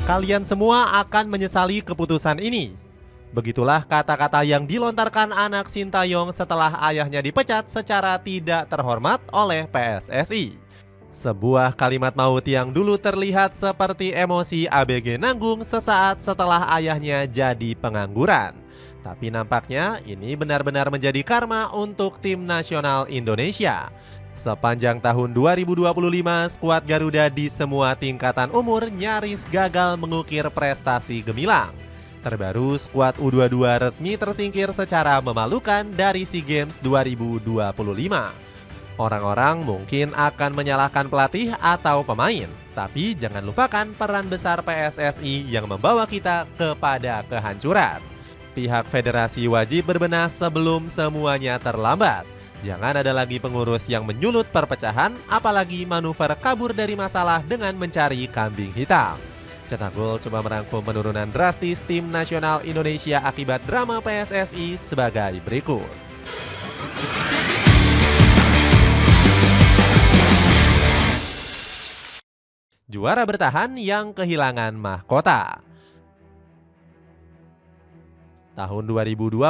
Kalian semua akan menyesali keputusan ini. Begitulah kata-kata yang dilontarkan anak Sintayong setelah ayahnya dipecat secara tidak terhormat oleh PSSI. Sebuah kalimat maut yang dulu terlihat seperti emosi ABG nanggung sesaat setelah ayahnya jadi pengangguran. Tapi nampaknya ini benar-benar menjadi karma untuk tim nasional Indonesia. Sepanjang tahun 2025, skuad Garuda di semua tingkatan umur nyaris gagal mengukir prestasi gemilang. Terbaru, skuad U22 resmi tersingkir secara memalukan dari SEA Games 2025. Orang-orang mungkin akan menyalahkan pelatih atau pemain, tapi jangan lupakan peran besar PSSI yang membawa kita kepada kehancuran. Pihak federasi wajib berbenah sebelum semuanya terlambat. Jangan ada lagi pengurus yang menyulut perpecahan, apalagi manuver kabur dari masalah dengan mencari kambing hitam. Cetak Gol coba merangkum penurunan drastis tim nasional Indonesia akibat drama PSSI sebagai berikut. Juara bertahan yang kehilangan mahkota. Tahun 2025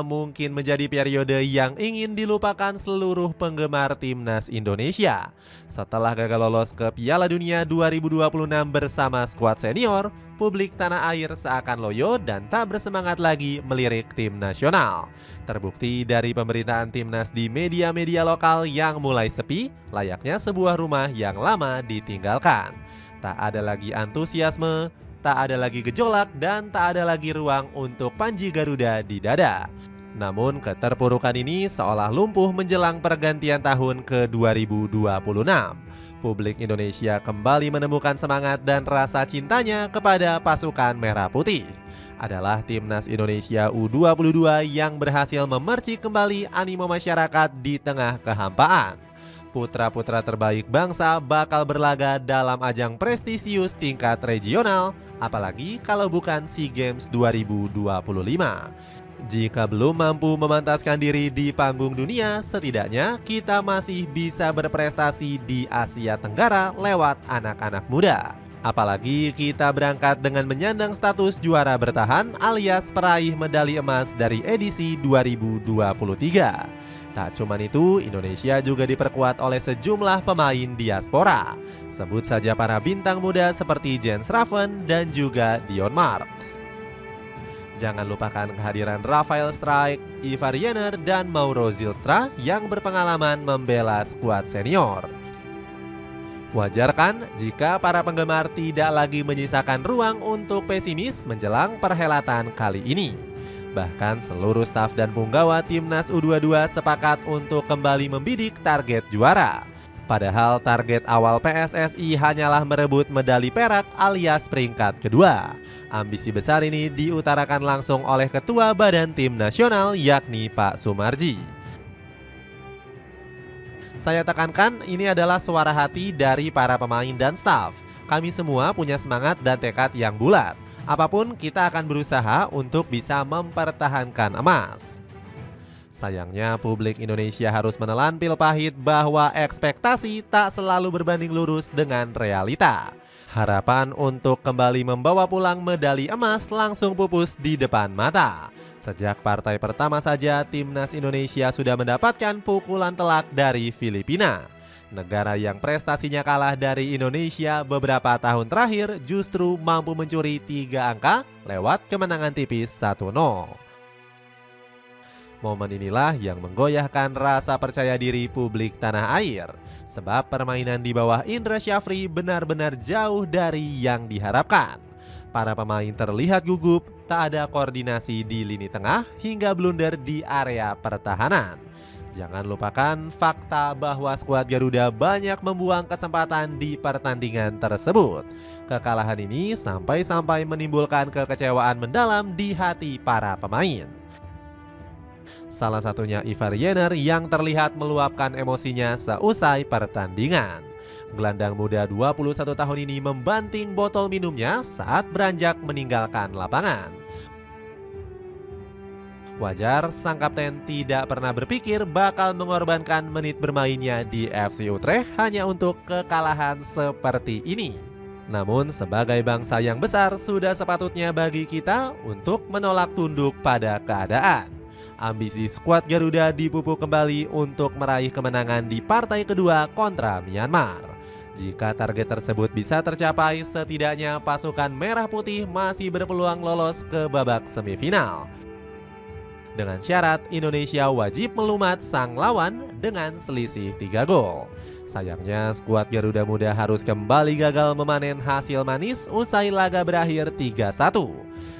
mungkin menjadi periode yang ingin dilupakan seluruh penggemar timnas Indonesia. Setelah gagal lolos ke Piala Dunia 2026 bersama skuad senior, publik tanah air seakan loyo dan tak bersemangat lagi melirik tim nasional. Terbukti dari pemberitaan timnas di media-media lokal yang mulai sepi, layaknya sebuah rumah yang lama ditinggalkan. Tak ada lagi antusiasme, tak ada lagi gejolak, dan tak ada lagi ruang untuk Panji Garuda di dada. Namun keterpurukan ini seolah lumpuh menjelang pergantian tahun ke 2026. Publik Indonesia kembali menemukan semangat dan rasa cintanya kepada pasukan merah putih. Adalah timnas Indonesia U22 yang berhasil memercik kembali animo masyarakat di tengah kehampaan. Putra-putra terbaik bangsa bakal berlaga dalam ajang prestisius tingkat regional, apalagi kalau bukan SEA Games 2025. Jika belum mampu memantaskan diri di panggung dunia, setidaknya kita masih bisa berprestasi di Asia Tenggara lewat anak-anak muda. Apalagi kita berangkat dengan menyandang status juara bertahan alias peraih medali emas dari edisi 2023. Tak cuma itu, Indonesia juga diperkuat oleh sejumlah pemain diaspora. Sebut saja para bintang muda seperti Jens Raven dan juga Dion Marks. Jangan lupakan kehadiran Rafael Strijk, Ivar Jenner, dan Mauro Zylstra yang berpengalaman membela skuad senior. Wajar kan jika para penggemar tidak lagi menyisakan ruang untuk pesimis menjelang perhelatan kali ini. Bahkan seluruh staf dan punggawa timnas U22 sepakat untuk kembali membidik target juara. Padahal target awal PSSI hanyalah merebut medali perak alias peringkat kedua. Ambisi besar ini diutarakan langsung oleh Ketua Badan Tim Nasional yakni Pak Sumarji. Saya tekankan ini adalah suara hati dari para pemain dan staf. Kami semua punya semangat dan tekad yang bulat. Apapun kita akan berusaha untuk bisa mempertahankan emas. Sayangnya publik Indonesia harus menelan pil pahit bahwa ekspektasi tak selalu berbanding lurus dengan realita. Harapan untuk kembali membawa pulang medali emas langsung pupus di depan mata. Sejak partai pertama saja timnas Indonesia sudah mendapatkan pukulan telak dari Filipina. Negara yang prestasinya kalah dari Indonesia beberapa tahun terakhir justru mampu mencuri 3 angka lewat kemenangan tipis 1-0. Momen inilah yang menggoyahkan rasa percaya diri publik tanah air. Sebab permainan di bawah Indra Syafri benar-benar jauh dari yang diharapkan. Para pemain terlihat gugup, tak ada koordinasi di lini tengah hingga blunder di area pertahanan. Jangan lupakan fakta bahwa skuad Garuda banyak membuang kesempatan di pertandingan tersebut. Kekalahan ini sampai-sampai menimbulkan kekecewaan mendalam di hati para pemain. Salah satunya Ivar Jenner yang terlihat meluapkan emosinya seusai pertandingan. Gelandang muda 21 tahun ini membanting botol minumnya saat beranjak meninggalkan lapangan. Wajar sang kapten tidak pernah berpikir bakal mengorbankan menit bermainnya di FC Utrecht hanya untuk kekalahan seperti ini. Namun sebagai bangsa yang besar sudah sepatutnya bagi kita untuk menolak tunduk pada keadaan. Ambisi skuad Garuda dipupuk kembali untuk meraih kemenangan di partai kedua kontra Myanmar. Jika target tersebut bisa tercapai, setidaknya pasukan Merah Putih masih berpeluang lolos ke babak semifinal. Dengan syarat Indonesia wajib melumat sang lawan dengan selisih 3 gol. Sayangnya skuad Garuda Muda harus kembali gagal memanen hasil manis usai laga berakhir 3-1.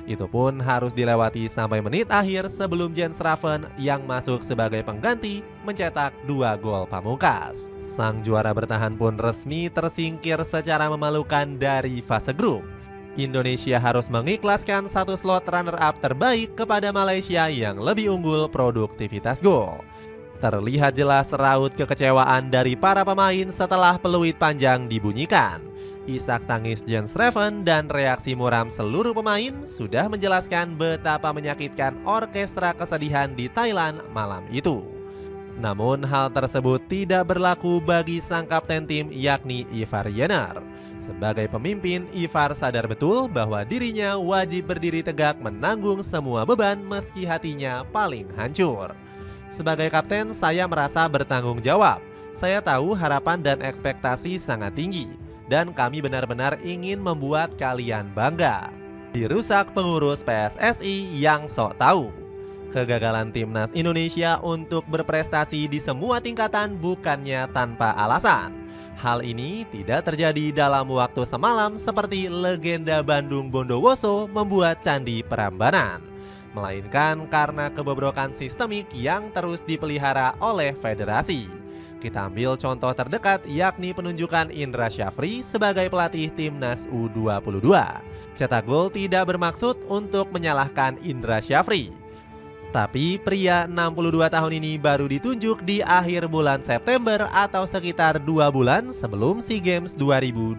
Itu pun harus dilewati sampai menit akhir sebelum Jens Raven yang masuk sebagai pengganti mencetak 2 gol pamungkas. Sang juara bertahan pun resmi tersingkir secara memalukan dari fase grup. Indonesia harus mengikhlaskan satu slot runner-up terbaik kepada Malaysia yang lebih unggul produktivitas gol. Terlihat jelas raut kekecewaan dari para pemain setelah peluit panjang dibunyikan. Isak tangis Jens Raven dan reaksi muram seluruh pemain sudah menjelaskan betapa menyakitkan orkestra kesedihan di Thailand malam itu. Namun hal tersebut tidak berlaku bagi sang kapten tim yakni Ivar Jenner. Sebagai pemimpin, Ivar sadar betul bahwa dirinya wajib berdiri tegak menanggung semua beban meski hatinya paling hancur. Sebagai kapten, saya merasa bertanggung jawab. Saya tahu harapan dan ekspektasi sangat tinggi, dan kami benar-benar ingin membuat kalian bangga. Dirusak pengurus PSSI yang sok tahu. Kegagalan timnas Indonesia untuk berprestasi di semua tingkatan bukannya tanpa alasan. Hal ini tidak terjadi dalam waktu semalam seperti legenda Bandung Bondowoso membuat Candi Prambanan, melainkan karena kebobrokan sistemik yang terus dipelihara oleh federasi. Kita ambil contoh terdekat yakni penunjukan Indra Syafri sebagai pelatih timnas U22. Cetak gol tidak bermaksud untuk menyalahkan Indra Syafri. Tapi pria 62 tahun ini baru ditunjuk di akhir bulan September atau sekitar 2 bulan sebelum SEA Games 2025.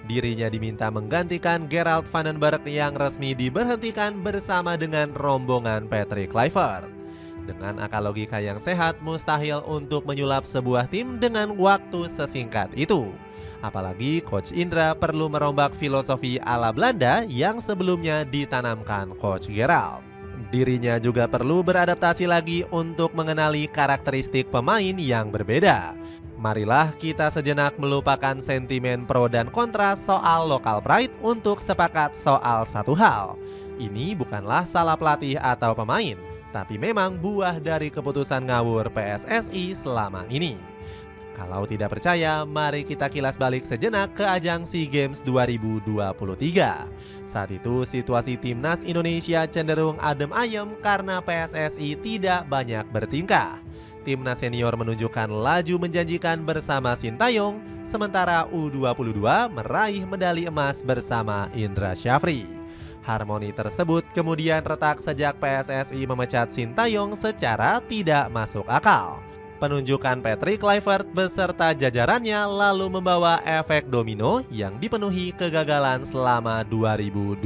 Dirinya diminta menggantikan Gerald Vandenberg yang resmi diberhentikan bersama dengan rombongan Patrick Kluivert. Dengan akal logika yang sehat, mustahil untuk menyulap sebuah tim dengan waktu sesingkat itu. Apalagi Coach Indra perlu merombak filosofi ala Belanda yang sebelumnya ditanamkan Coach Gerald. Dirinya juga perlu beradaptasi lagi untuk mengenali karakteristik pemain yang berbeda. Marilah kita sejenak melupakan sentimen pro dan kontra soal local pride untuk sepakat soal satu hal. Ini bukanlah salah pelatih atau pemain, tapi memang buah dari keputusan ngawur PSSI selama ini. Kalau tidak percaya, mari kita kilas balik sejenak ke ajang SEA Games 2023. Saat itu situasi timnas Indonesia cenderung adem ayem karena PSSI tidak banyak bertingkah. Timnas senior menunjukkan laju menjanjikan bersama Sintayong, sementara U22 meraih medali emas bersama Indra Syafri. Harmoni tersebut kemudian retak sejak PSSI memecat Sintayong secara tidak masuk akal. Penunjukan Patrick Kluivert beserta jajarannya lalu membawa efek domino yang dipenuhi kegagalan selama 2025.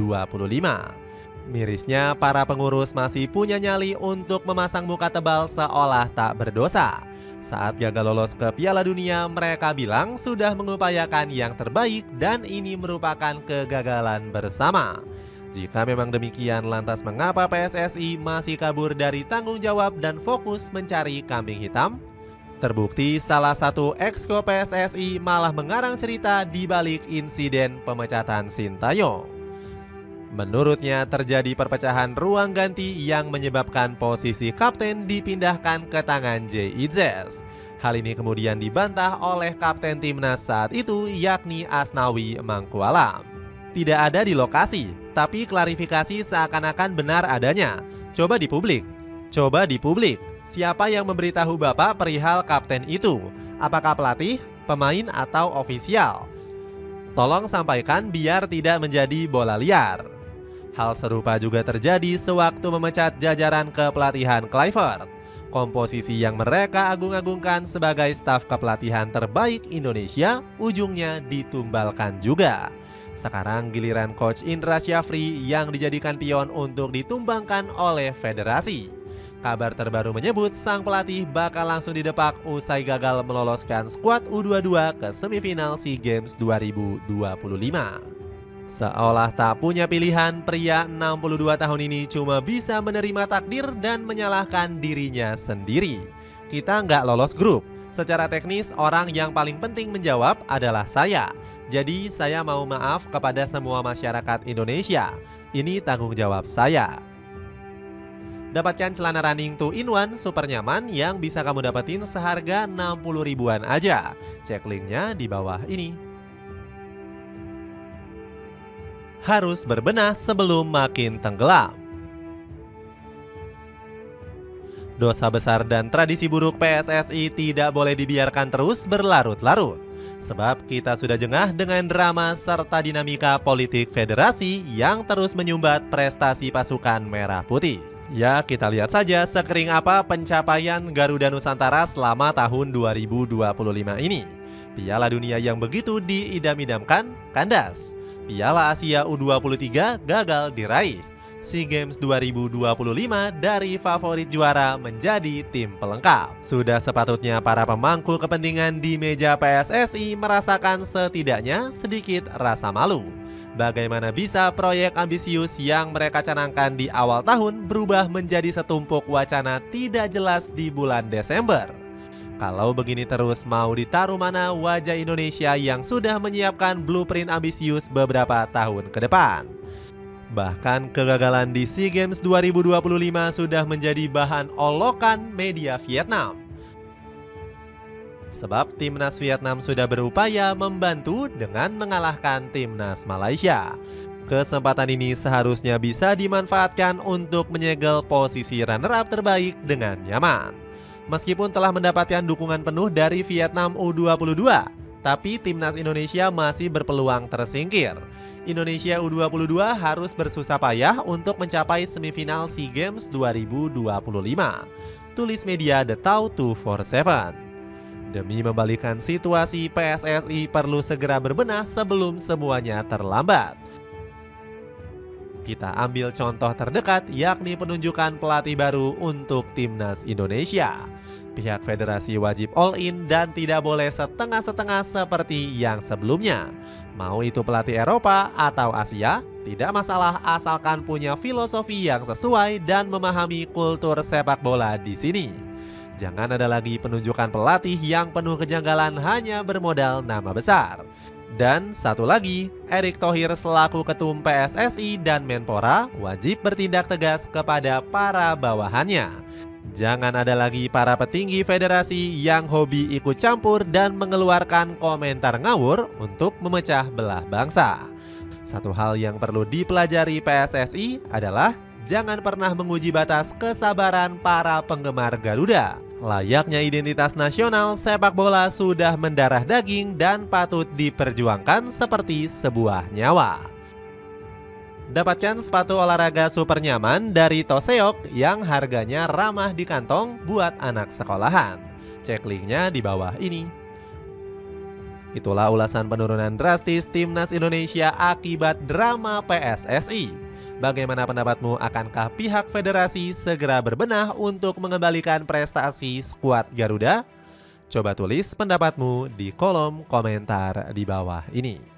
Mirisnya, para pengurus masih punya nyali untuk memasang muka tebal seolah tak berdosa. Saat gagal lolos ke Piala Dunia, mereka bilang sudah mengupayakan yang terbaik dan ini merupakan kegagalan bersama. Jika memang demikian, lantas mengapa PSSI masih kabur dari tanggung jawab dan fokus mencari kambing hitam? Terbukti salah satu exco PSSI malah mengarang cerita di balik insiden pemecatan Sintayong. Menurutnya terjadi perpecahan ruang ganti yang menyebabkan posisi kapten dipindahkan ke tangan Jay Itzes. Hal ini kemudian dibantah oleh kapten timnas saat itu yakni Asnawi Mangkualam. Tidak ada di lokasi, tapi klarifikasi seakan-akan benar adanya. Coba di publik. Siapa yang memberitahu Bapak perihal kapten itu? Apakah pelatih, pemain, atau ofisial? Tolong sampaikan biar tidak menjadi bola liar. Hal serupa juga terjadi sewaktu memecat jajaran kepelatihan Kluivert. Komposisi yang mereka agung-agungkan sebagai staf kepelatihan terbaik Indonesia ujungnya ditumbalkan juga. Sekarang giliran Coach Indra Syafri yang dijadikan pion untuk ditumbangkan oleh federasi. Kabar terbaru menyebut sang pelatih bakal langsung didepak usai gagal meloloskan skuad U22 ke semifinal SEA Games 2025. Seolah tak punya pilihan, pria 62 tahun ini cuma bisa menerima takdir dan menyalahkan dirinya sendiri. Kita nggak lolos grup. Secara teknis, orang yang paling penting menjawab adalah saya. Jadi saya mau maaf kepada semua masyarakat Indonesia. Ini tanggung jawab saya. Dapatkan celana running 2-in-1 super nyaman yang bisa kamu dapetin seharga 60 ribuan aja. Cek linknya di bawah ini. Harus berbenah sebelum makin tenggelam. Dosa besar dan tradisi buruk PSSI tidak boleh dibiarkan terus berlarut-larut. Sebab kita sudah jengah dengan drama serta dinamika politik federasi yang terus menyumbat prestasi pasukan merah putih. Ya, kita lihat saja sekering apa pencapaian Garuda Nusantara selama tahun 2025 ini. Piala Dunia yang begitu diidam-idamkan kandas. Piala Asia U23 gagal diraih. SEA Games 2025 dari favorit juara menjadi tim pelengkap. Sudah sepatutnya para pemangku kepentingan di meja PSSI merasakan setidaknya sedikit rasa malu. Bagaimana bisa proyek ambisius yang mereka canangkan di awal tahun berubah menjadi setumpuk wacana tidak jelas di bulan Desember? Kalau begini terus, mau ditaruh mana wajah Indonesia yang sudah menyiapkan blueprint ambisius beberapa tahun ke depan? Bahkan kegagalan di SEA Games 2025 sudah menjadi bahan olokan media Vietnam. Sebab timnas Vietnam sudah berupaya membantu dengan mengalahkan timnas Malaysia. Kesempatan ini seharusnya bisa dimanfaatkan untuk menyegel posisi runner-up terbaik dengan nyaman. Meskipun telah mendapatkan dukungan penuh dari Vietnam U22, tapi timnas Indonesia masih berpeluang tersingkir. Indonesia U22 harus bersusah payah untuk mencapai semifinal SEA Games 2025. Tulis media The Tau 247. Demi membalikan situasi, PSSI perlu segera berbenah sebelum semuanya terlambat. Kita ambil contoh terdekat, yakni penunjukan pelatih baru untuk timnas Indonesia. Pihak federasi wajib all in dan tidak boleh setengah-setengah seperti yang sebelumnya. Mau itu pelatih Eropa atau Asia, tidak masalah asalkan punya filosofi yang sesuai dan memahami kultur sepak bola di sini. Jangan ada lagi penunjukan pelatih yang penuh kejanggalan hanya bermodal nama besar. Dan satu lagi, Erick Thohir selaku ketum PSSI dan Menpora wajib bertindak tegas kepada para bawahannya. Jangan ada lagi para petinggi federasi yang hobi ikut campur dan mengeluarkan komentar ngawur untuk memecah belah bangsa. Satu hal yang perlu dipelajari PSSI adalah jangan pernah menguji batas kesabaran para penggemar Garuda. Layaknya identitas nasional, sepak bola sudah mendarah daging dan patut diperjuangkan seperti sebuah nyawa. Dapatkan sepatu olahraga super nyaman dari Toseok yang harganya ramah di kantong buat anak sekolahan. Cek linknya di bawah ini. Itulah ulasan penurunan drastis timnas Indonesia akibat drama PSSI. Bagaimana pendapatmu? Akankah pihak federasi segera berbenah untuk mengembalikan prestasi skuad Garuda? Coba tulis pendapatmu di kolom komentar di bawah ini.